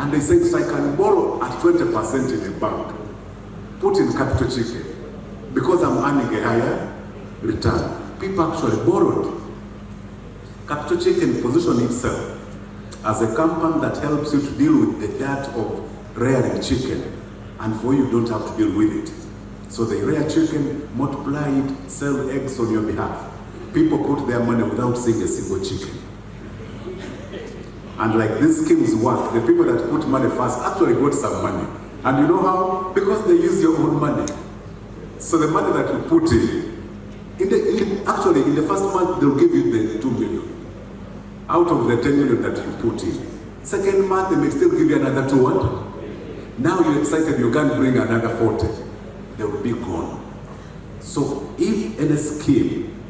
And they say, so I can borrow at 20% in a bank, put in capital chicken, because I'm earning a higher return. People actually borrowed. Capital chicken positioned itself as a company that helps you to deal with the dirt of rearing chicken, and for you don't have to deal with it. So they rear chicken, multiply it, sell eggs on your behalf. People put their money without seeing a single chicken. And like these schemes work, the people that put money first actually got some money. And you know how? Because they use your own money. So the money that you put actually in the first month, they'll give you the 2 million out of the 10 million that you put in. Second month, they may still give you another 200. Now you're excited, you can't bring another 40. They will be gone. So if any scheme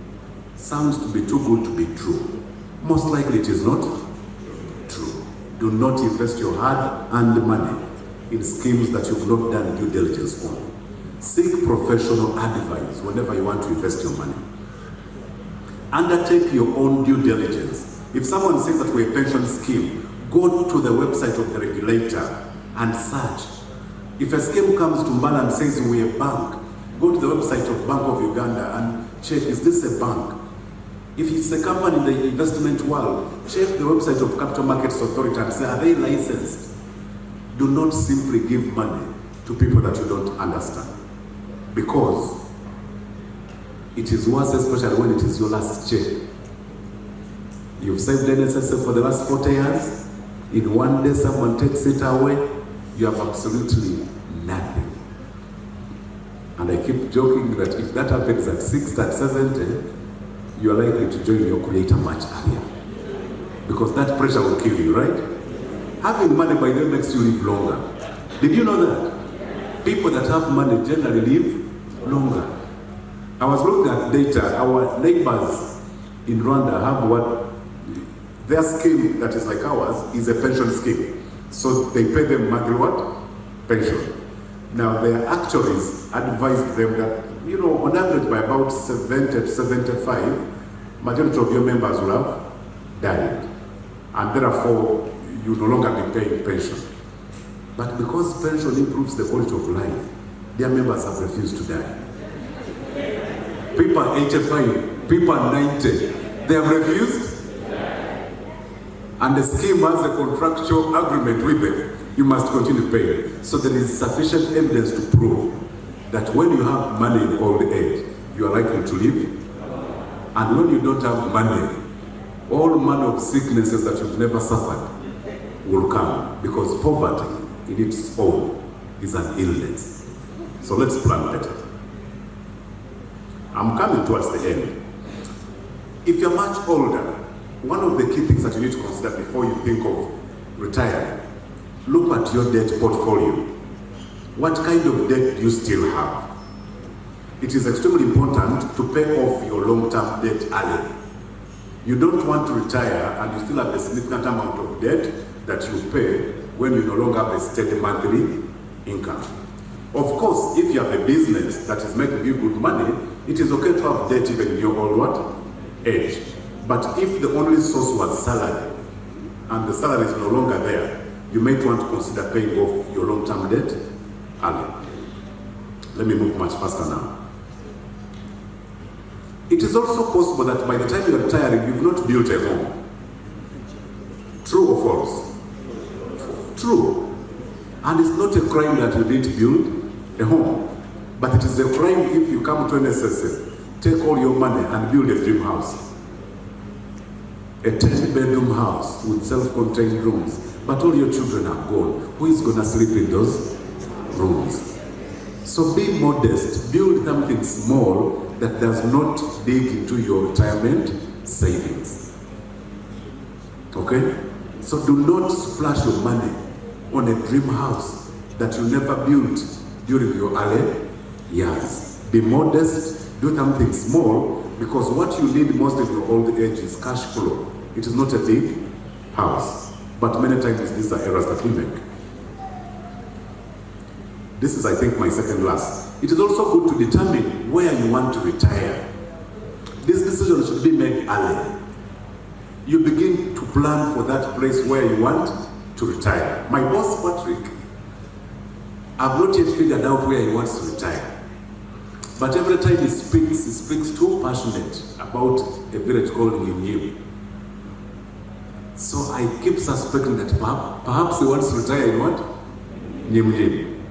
sounds to be too good to be true, most likely it is not true. Do not invest your hard-earned money in schemes that you've not done due diligence on. Seek professional advice whenever you want to invest your money. Undertake your own due diligence. If someone says that we're a pension scheme, go to the website of the regulator and search. If a scheme comes to Mbala and says we're a bank, go to the website of Bank of Uganda and check, is this a bank? If it's a company in the investment world, check the website of Capital Markets Authority and say, are they licensed? Do not simply give money to people that you don't understand, because it is worse, especially when it is your last check. You've saved NSSF for the last 40 years. In one day, someone takes it away. You have absolutely nothing. And I keep joking that if that happens at 60, at 70, you are likely to join your creator much earlier. Because that pressure will kill you, right? Having money by then makes you live longer. Did you know that? People that have money generally live longer. I was looking at data. Our neighbors in Rwanda have what their scheme that is like ours is a pension scheme. So they pay them monthly what? Pension. Now their actuaries advised them that, you know, on average by about 70 to 75, majority of your members will have died. And therefore, you no longer be paying pension. But because pension improves the quality of life, their members have refused to die. People are 85, people are 90, they have refused. And the scheme has a contractual agreement with them. You must continue paying. So there is sufficient evidence to prove that when you have money in old age, you are likely to live. And when you don't have money, all manner of sicknesses that you've never suffered will come, because poverty in its own is an illness. So let's plan better. I'm coming towards the end. If you're much older, one of the key things that you need to consider before you think of retiring, look at your debt portfolio. What kind of debt do you still have? It is extremely important to pay off your long-term debt early. You don't want to retire and you still have a significant amount of debt that you pay when you no longer have a steady monthly income. Of course, if you have a business that is making you good money, it is okay to have debt even in your old what? Age. But if the only source was salary, and the salary is no longer there, you might want to consider paying off your long-term debt early. Let me move much faster now. It is also possible that by the time you are retiring, you've not built a home. True or false? True. And it's not a crime that you didn't build a home. But it is a crime if you come to NSSF, take all your money and build a dream house. A 10-bedroom house with self-contained rooms, but all your children are gone. Who is going to sleep in those rooms? So be modest, build something small that does not dig into your retirement savings. Okay? So do not splash your money on a dream house that you never built during your early years. Be modest, do something small, because what you need most of your old age is cash flow. It is not a big house. But many times these are errors that we make. This is, I think, my second last. It is also good to determine where you want to retire. This decision should be made early. You begin to plan for that place where you want to to retire. My boss, Patrick, I've not yet figured out where he wants to retire. But every time he speaks too passionate about a village called Nyim. So I keep suspecting that perhaps he wants to retire in what? Nyim.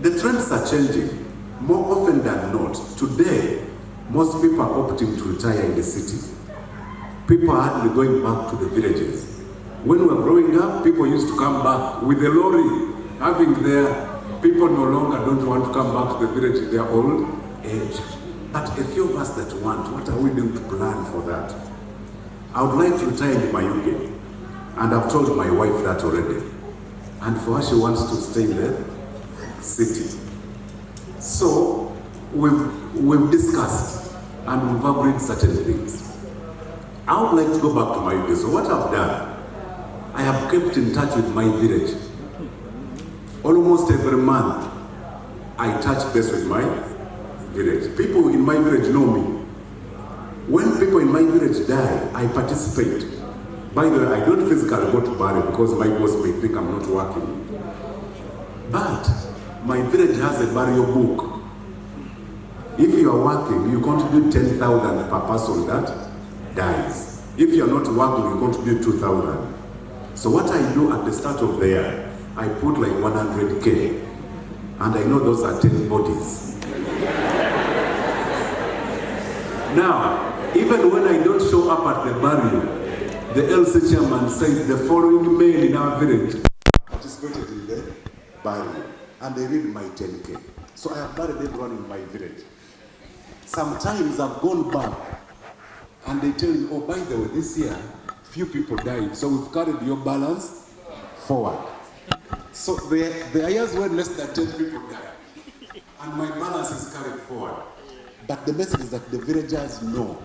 The trends are changing. More often than not, today, most people are opting to retire in the city. People are hardly going back to the villages. When we were growing up, people used to come back with a lorry, having their people no longer don't want to come back to the village in their old age. But a few of us that want, what are we doing to plan for that? I would like to retire in Mayuge, and I've told my wife that already. And for her, she wants to stay in the city. So we've discussed and we've agreed certain things. I would like to go back to Mayuge. So what I've done, I have kept in touch with my village. Almost every month, I touch base with my village. People in my village know me. When people in my village die, I participate. By the way, I don't physically go to bury because my boss may think I'm not working. But my village has a burial book. If you are working, you contribute 10,000 per person that dies. If you are not working, you contribute 2,000. So what I do at the start of the year, I put like 100K, and I know those are 10 bodies. Now, even when I don't show up at the burial, the LC chairman says the following men in our village participated in the burial, and they read my 10K. So I have buried everyone in my village. Sometimes I've gone back, and they tell me, oh, by the way, this year, few people died, so we've carried your balance forward. So the years when less than 10 people died, and my balance is carried forward. But the message is that the villagers know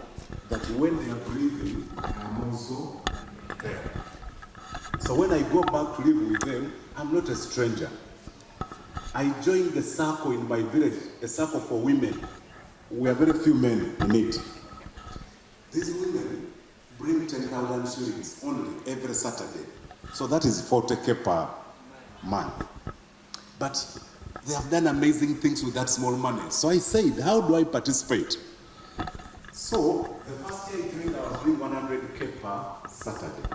that when they are grieving, I'm also there. So when I go back to live with them, I'm not a stranger. I joined the circle in my village, a circle for women. We are very few men in it. These women bring 10,000 shillings only every Saturday. So that is 40K per month. But they have done amazing things with that small money. So I said, how do I participate? So the first year I joined, I was doing 100K per Saturday.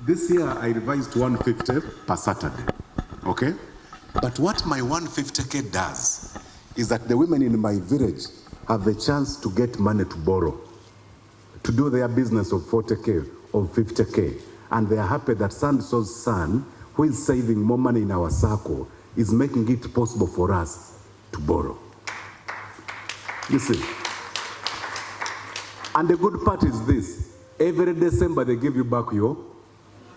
This year I revised to 150 per Saturday. Okay? But what my 150K does is that the women in my village have a chance to get money to borrow, to do their business of 40K or 50K. And they are happy that Sanso's son, who is saving more money in our circle, is making it possible for us to borrow. You see. And the good part is this. Every December they give you back your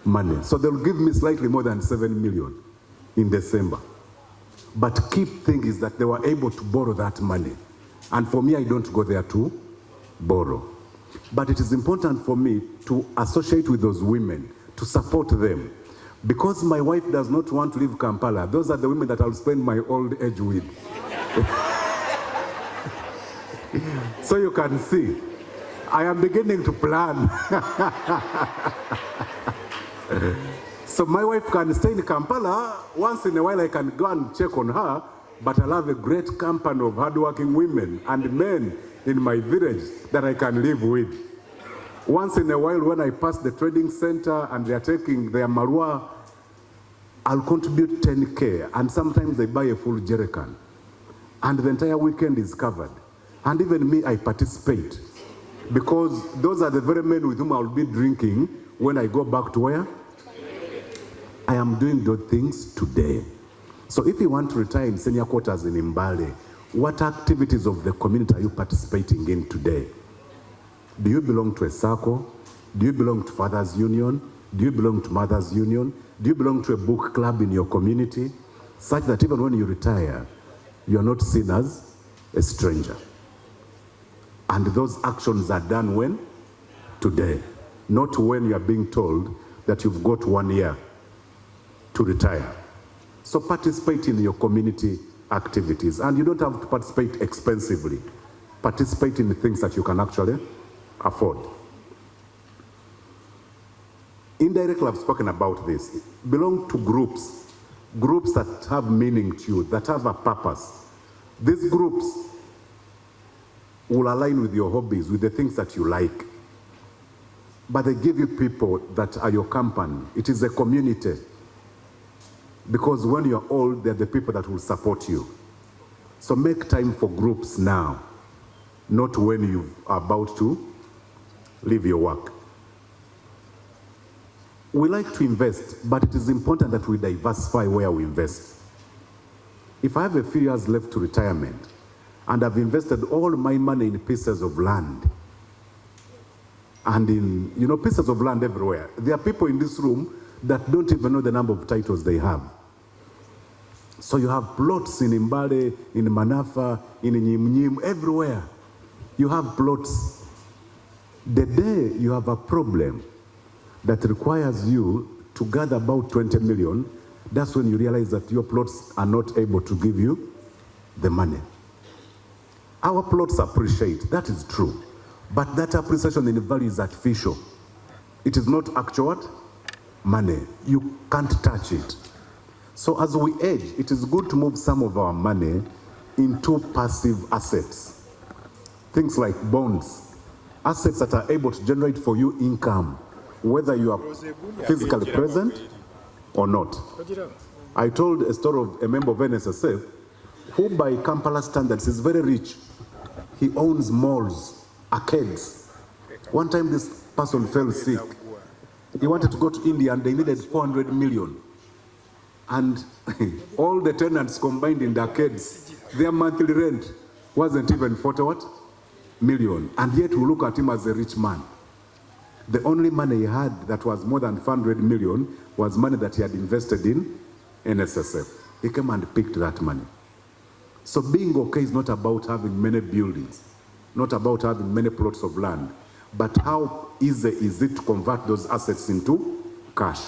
money. So they'll give me slightly more than 7 million in December. But key thing is that they were able to borrow that money. And for me, I don't go there to borrow. But it is important for me to associate with those women, to support them. Because my wife does not want to leave Kampala, those are the women that I'll spend my old age with. So you can see, I am beginning to plan. So my wife can stay in Kampala. Once in a while I can go and check on her, but I'll have a great company of hardworking women and men in my village that I can live with. Once in a while when I pass the trading center and they are taking their marua, I'll contribute 10K, and sometimes they buy a full jerrycan. And the entire weekend is covered. And even me, I participate. Because those are the very men with whom I'll be drinking when I go back to where? I am doing those things today. So if you want to retire in senior quarters in MBALE, what activities of the community are you participating in today? Do you belong to a circle? Do you belong to Fathers Union? Do you belong to Mothers Union? Do you belong to a book club in your community? Such that even when you retire, you are not seen as a stranger. And those actions are done when? Today. Not when you are being told that you've got 1 year to retire. So participate in your community activities. And you don't have to participate expensively. Participate in the things that you can actually afford. Indirectly, I've spoken about this. Belong to groups that have meaning to you, that have a purpose. These groups will align with your hobbies, with the things that you like. But they give you people that are your company. It is a community. Because when you're old, they're the people that will support you. So make time for groups now, not when you are about to leave your work. We like to invest, but it is important that we diversify where we invest. If I have a few years left to retirement, and I've invested all my money in pieces of land, and in, pieces of land everywhere. There are people in this room that don't even know the number of titles they have. So you have plots in MBALE, in Manafa, in Nyimnyim, everywhere. You have plots. The day you have a problem that requires you to gather about 20 million, that's when you realize that your plots are not able to give you the money. Our plots appreciate, that is true. But that appreciation in value is artificial. It is not actual money. You can't touch it. So as we age, it is good to move some of our money into passive assets. Things like bonds, assets that are able to generate for you income, whether you are physically present or not. I told a story of a member of NSSF who by Kampala standards is very rich. He owns malls, arcades. One time this person fell sick. He wanted to go to India and they needed 400 million. And all the tenants combined in the arcades, their monthly rent wasn't even 40 million. And yet we look at him as a rich man. The only money he had that was more than 400 million was money that he had invested in NSSF. He came and picked that money. So being okay is not about having many buildings, not about having many plots of land, but how easy is it to convert those assets into cash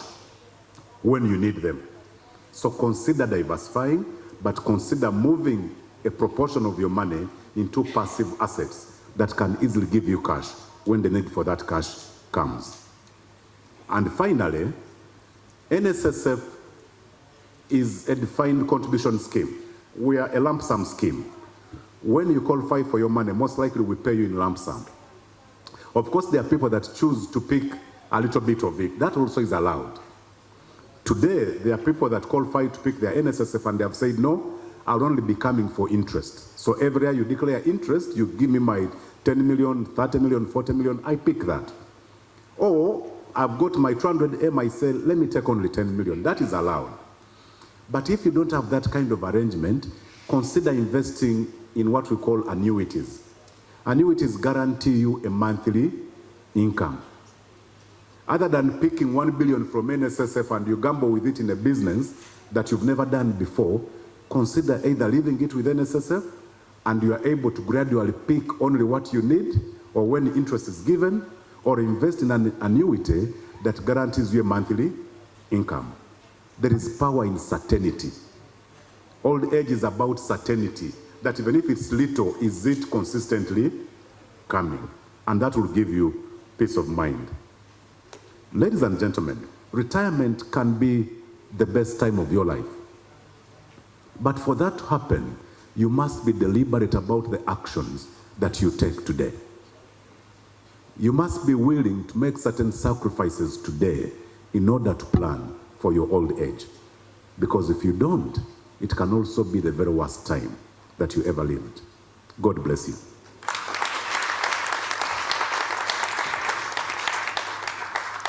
when you need them. So consider diversifying, but consider moving a proportion of your money into passive assets that can easily give you cash when the need for that cash comes. And finally, NSSF is a defined contribution scheme. We are a lump sum scheme. When you qualify for your money, most likely we pay you in lump sum. Of course, there are people that choose to pick a little bit of it. That also is allowed. Today, there are people that qualify to pick their NSSF and they have said, no, I'll only be coming for interest. So every year you declare interest, you give me my 10 million, 30 million, 40 million, I pick that. Or I've got my 200M, I say, let me take only 10 million. That is allowed. But if you don't have that kind of arrangement, consider investing in what we call annuities. Annuities guarantee you a monthly income. Other than picking 1 billion from NSSF and you gamble with it in a business that you've never done before, consider either leaving it with NSSF and you are able to gradually pick only what you need or when interest is given, or invest in an annuity that guarantees you a monthly income. There is power in certainty. Old age is about certainty, that even if it's little, is it consistently coming? And that will give you peace of mind. Ladies and gentlemen, retirement can be the best time of your life. But for that to happen, you must be deliberate about the actions that you take today. You must be willing to make certain sacrifices today in order to plan for your old age. Because if you don't, it can also be the very worst time that you ever lived. God bless you.